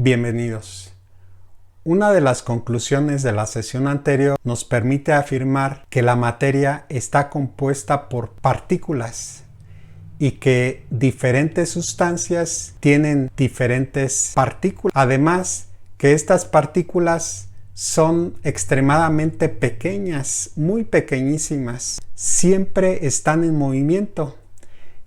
Bienvenidos. Una de las conclusiones de la sesión anterior nos permite afirmar que la materia está compuesta por partículas y que diferentes sustancias tienen diferentes partículas. Además, que estas partículas son extremadamente pequeñas, muy pequeñísimas. Siempre están en movimiento.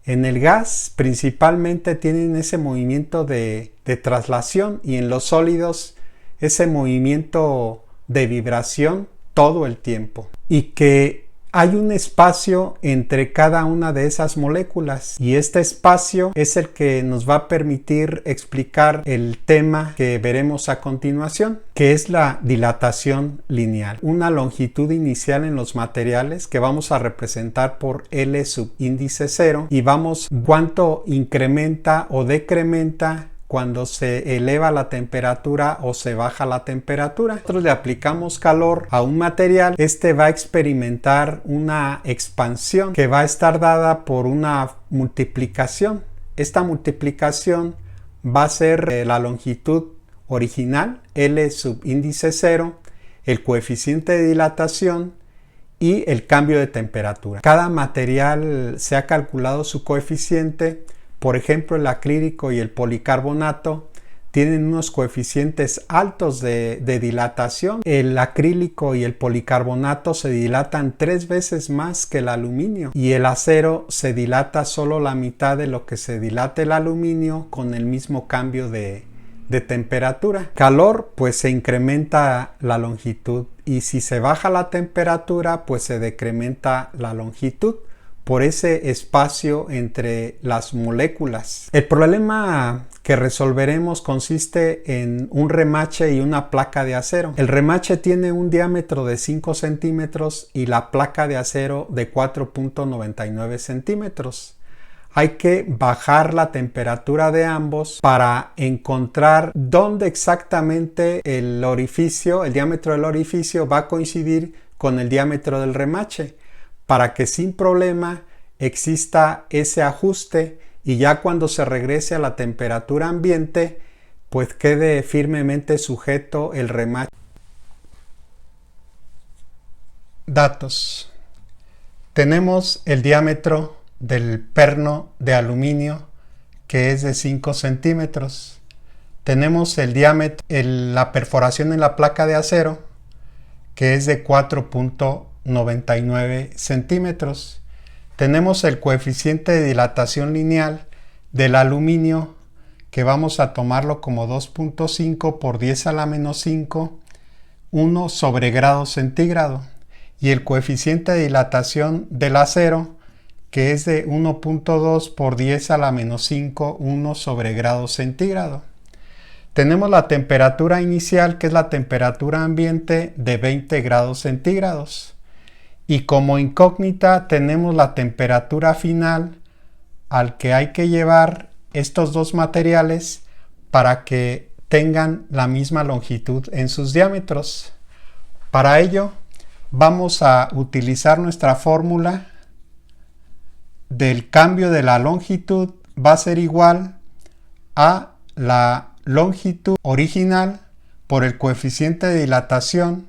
En el gas principalmente tienen ese movimiento de traslación y en los sólidos ese movimiento de vibración todo el tiempo. Y que hay un espacio entre cada una de esas moléculas y este espacio es el que nos va a permitir explicar el tema que veremos a continuación, que es la dilatación lineal. Una longitud inicial en los materiales que vamos a representar por L subíndice 0 y vamos cuánto incrementa o decrementa cuando se eleva la temperatura o se baja la temperatura. Nosotros le aplicamos calor a un material, este va a experimentar una expansión que va a estar dada por una multiplicación. Esta multiplicación va a ser la longitud original, L subíndice 0, el coeficiente de dilatación y el cambio de temperatura. Cada material se ha calculado su coeficiente. Por ejemplo, el acrílico y el policarbonato tienen unos coeficientes altos de dilatación. El acrílico y el policarbonato se dilatan 3 veces más que el aluminio y el acero se dilata solo la mitad de lo que se dilata el aluminio con el mismo cambio de temperatura. Calor, pues se incrementa la longitud y si se baja la temperatura, pues se decrementa la longitud por ese espacio entre las moléculas. El problema que resolveremos consiste en un remache y una placa de acero. El remache tiene un diámetro de 5 centímetros y la placa de acero de 4.99 centímetros. Hay que bajar la temperatura de ambos para encontrar dónde exactamente el orificio, el diámetro del orificio va a coincidir con el diámetro del remache, para que sin problema exista ese ajuste y ya cuando se regrese a la temperatura ambiente, pues quede firmemente sujeto el remache. Datos. Tenemos el diámetro del perno de aluminio que es de 5 centímetros. Tenemos el diámetro, la perforación en la placa de acero que es de 4.99 centímetros. Tenemos el coeficiente de dilatación lineal del aluminio que vamos a tomarlo como 2.5 por 10 a la menos 5, 1 sobre grado centígrado. Y el coeficiente de dilatación del acero que es de 1.2 por 10 a la menos 5, 1 sobre grado centígrado. Tenemos la temperatura inicial, que es la temperatura ambiente de 20 grados centígrados. Y como incógnita tenemos la temperatura final al que hay que llevar estos dos materiales para que tengan la misma longitud en sus diámetros. Para ello vamos a utilizar nuestra fórmula del cambio de la longitud va a ser igual a la longitud original por el coeficiente de dilatación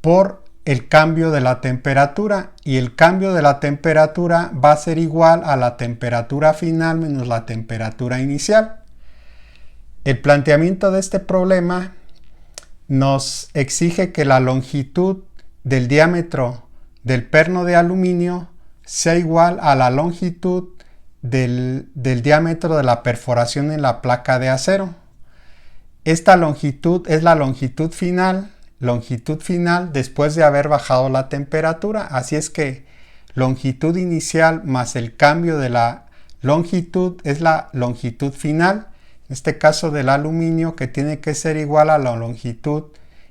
por el cambio de la temperatura y el cambio de la temperatura va a ser igual a la temperatura final menos la temperatura inicial. El planteamiento de este problema nos exige que la longitud del diámetro del perno de aluminio sea igual a la longitud del diámetro de la perforación en la placa de acero. Esta longitud es la longitud final después de haber bajado la temperatura. Así es que longitud inicial más el cambio de la longitud es la longitud final. En este caso del aluminio, que tiene que ser igual a la longitud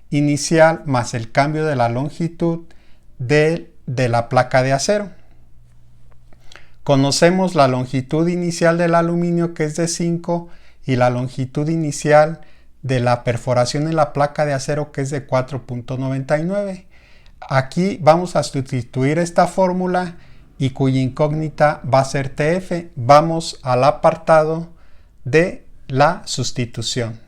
inicial más el cambio de la longitud de la placa de acero. Conocemos la longitud inicial del aluminio, que es de 5, y la longitud inicial de la perforación en la placa de acero, que es de 4.99. Aquí vamos a sustituir esta fórmula y cuya incógnita va a ser TF. Vamos al apartado de la sustitución.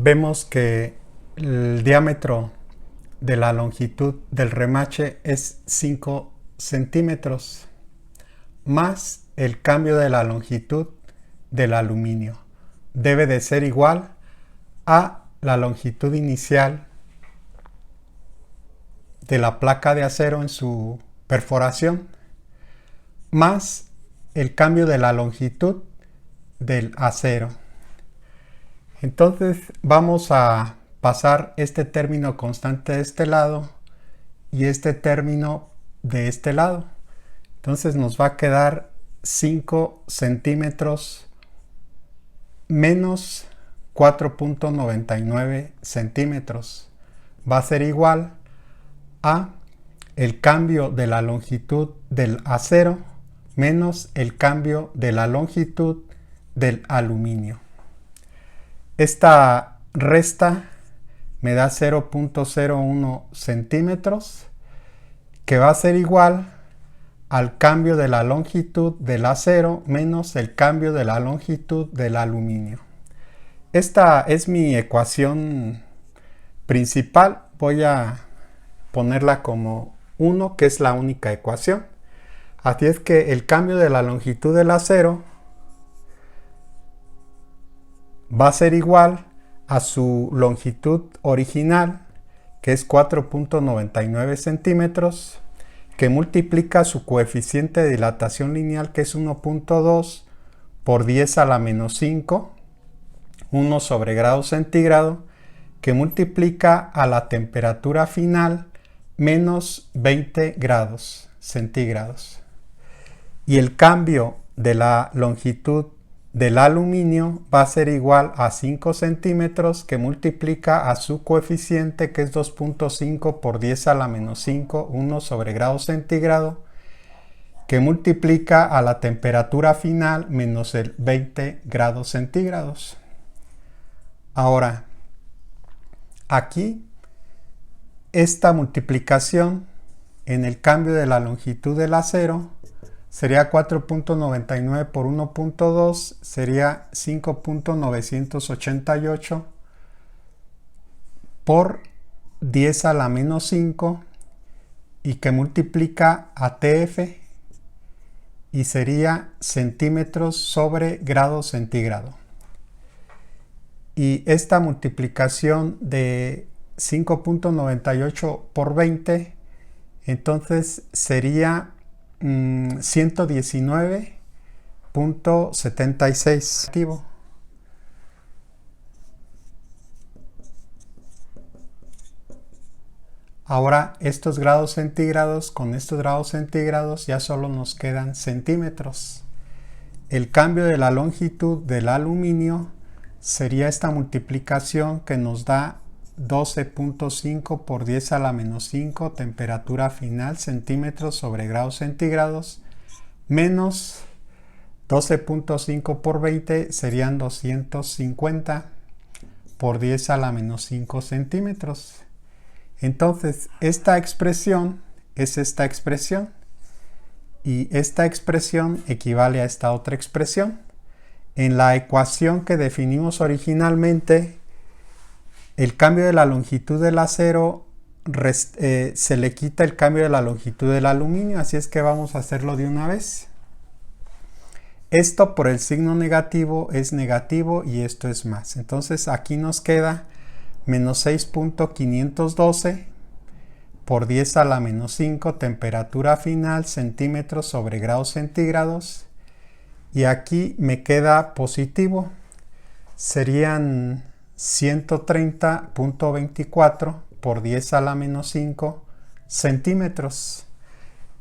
vemos que el diámetro de la longitud del remache es 5 centímetros más el cambio de la longitud del aluminio. Debe de ser igual a la longitud inicial de la placa de acero en su perforación más el cambio de la longitud del acero. Entonces vamos a pasar este término constante de este lado y este término de este lado. Entonces nos va a quedar 5 centímetros menos 4.99 centímetros. Va a ser igual a el cambio de la longitud del acero menos el cambio de la longitud del aluminio. Esta resta me da 0.01 centímetros, que va a ser igual al cambio de la longitud del acero menos el cambio de la longitud del aluminio. Esta es mi ecuación principal. Voy a ponerla como 1, que es la única ecuación. Así es que el cambio de la longitud del acero va a ser igual a su longitud original, que es 4.99 centímetros, que multiplica su coeficiente de dilatación lineal, que es 1.2 por 10 a la menos 5, 1 sobre grado centígrado, que multiplica a la temperatura final menos 20 grados centígrados. Y el cambio de la longitud del aluminio va a ser igual a 5 centímetros, que multiplica a su coeficiente, que es 2.5 por 10 a la menos 5, 1 sobre grado centígrado, que multiplica a la temperatura final menos el 20 grados centígrados. Ahora, aquí, esta multiplicación en el cambio de la longitud del acero sería 4.99 por 1.2, sería 5.988 por 10 a la menos 5, y que multiplica a TF y sería centímetros sobre grado centígrado. Y esta multiplicación de 5.98 por 20, entonces sería 119.76. Ahora estos grados centígrados con estos grados centígrados ya solo nos quedan centímetros. El cambio de la longitud del aluminio sería esta multiplicación, que nos da 12.5 por 10 a la menos 5 temperatura final centímetros sobre grados centígrados, menos 12.5 por 20 serían 250 por 10 a la menos 5 centímetros. Entonces esta expresión es esta expresión, y esta expresión equivale a esta otra expresión. En la ecuación que definimos originalmente, el cambio de la longitud del acero se le quita el cambio de la longitud del aluminio, así es que vamos a hacerlo de una vez. Esto por el signo negativo es negativo y esto es más. Entonces aquí nos queda menos 6.512 por 10 a la menos 5 temperatura final centímetros sobre grados centígrados. Y aquí me queda positivo. Serían 130.24 por 10 a la menos 5 centímetros.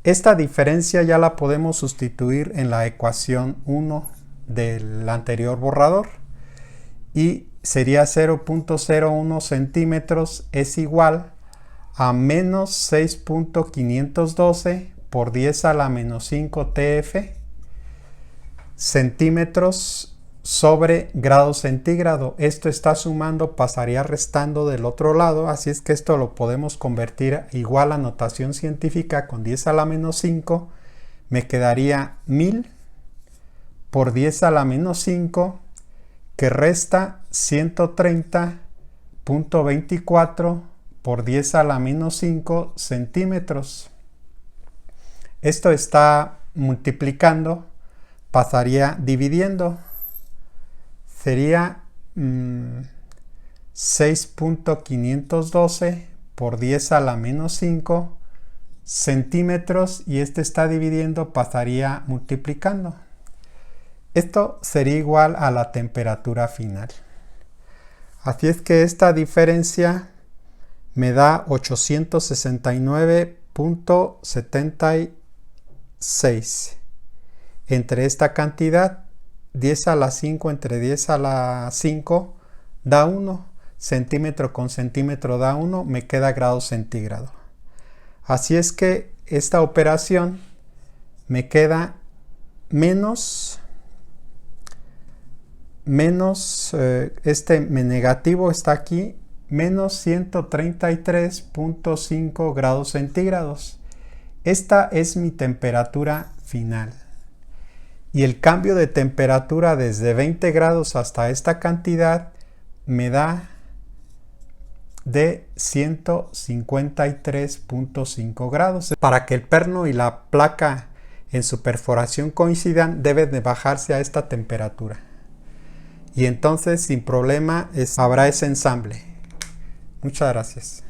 Esta diferencia ya la podemos sustituir en la ecuación 1 del anterior borrador, y sería 0.01 centímetros es igual a menos 6.512 por 10 a la menos 5 TF centímetros sobre grado centígrado. Esto está sumando, pasaría restando del otro lado, así es que esto lo podemos convertir igual a notación científica con 10 a la menos 5. Me quedaría 1000 por 10 a la menos 5, que resta 130 0.24 por 10 a la menos 5 centímetros. Esto está multiplicando, pasaría dividiendo. Sería 6.512 por 10 a la menos 5 centímetros, y este está dividiendo, pasaría multiplicando. Esto sería igual a la temperatura final. Así es que esta diferencia me da 869.76 entre esta cantidad. 10 a la 5 entre 10 a la 5 da 1, centímetro con centímetro da 1, me queda grados centígrados. Así es que esta operación me queda menos este negativo está aquí, menos 133.5 grados centígrados. Esta es mi temperatura final. Y el cambio de temperatura desde 20 grados hasta esta cantidad me da de 153.5 grados. Para que el perno y la placa en su perforación coincidan, debe de bajarse a esta temperatura. Y entonces sin problema habrá ese ensamble. Muchas gracias.